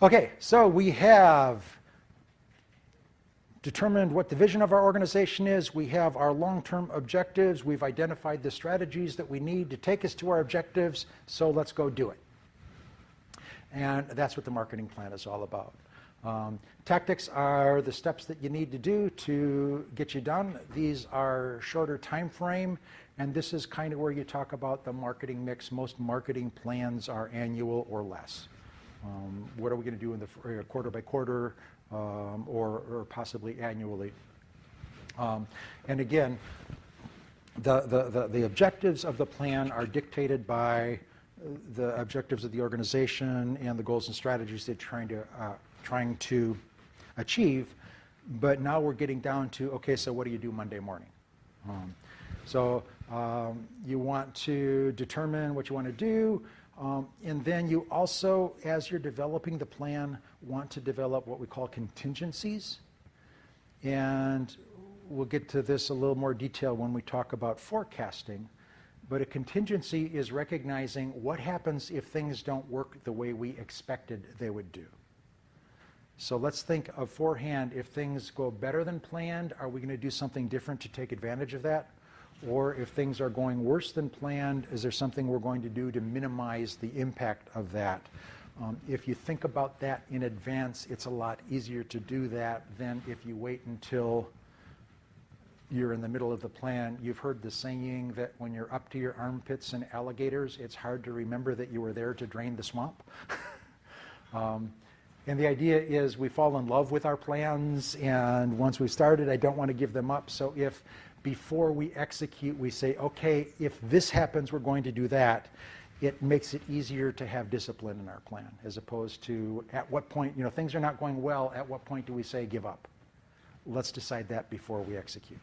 Okay, so we have determined what the vision of our organization is. We have our long-term objectives. We've identified the strategies that we need to take us to our objectives, so let's go do it. And that's what the marketing plan is all about. Tactics are the steps that you need to do to get you done. These are shorter time frame, and this is kind of where you talk about the marketing mix. Most marketing plans are annual or less. What are we going to do in the quarter by quarter or possibly annually? And again, the objectives of the plan are dictated by the objectives of the organization and the goals and strategies they're trying to achieve. But now we're getting down to, okay, so what do you do Monday morning? You want to determine what you want to do. And then you also, as you're developing the plan, want to develop what we call contingencies. And we'll get to this a little more detail when we talk about forecasting. But a contingency is recognizing what happens if things don't work the way we expected they would do. So let's think of beforehand, if things go better than planned, are we going to do something different to take advantage of that? Or if things are going worse than planned, is there something we're going to do to minimize the impact of that? If you think about that in advance, it's a lot easier to do that than if you wait until you're in the middle of the plan. You've heard the saying that when you're up to your armpits in alligators, it's hard to remember that you were there to drain the swamp. And the idea is we fall in love with our plans, and once we've started, I don't want to give them up. So if before we execute, we say, okay, if this happens, we're going to do that, it makes it easier to have discipline in our plan, as opposed to at what point, things are not going well, at what point do we say give up? Let's decide that before we execute.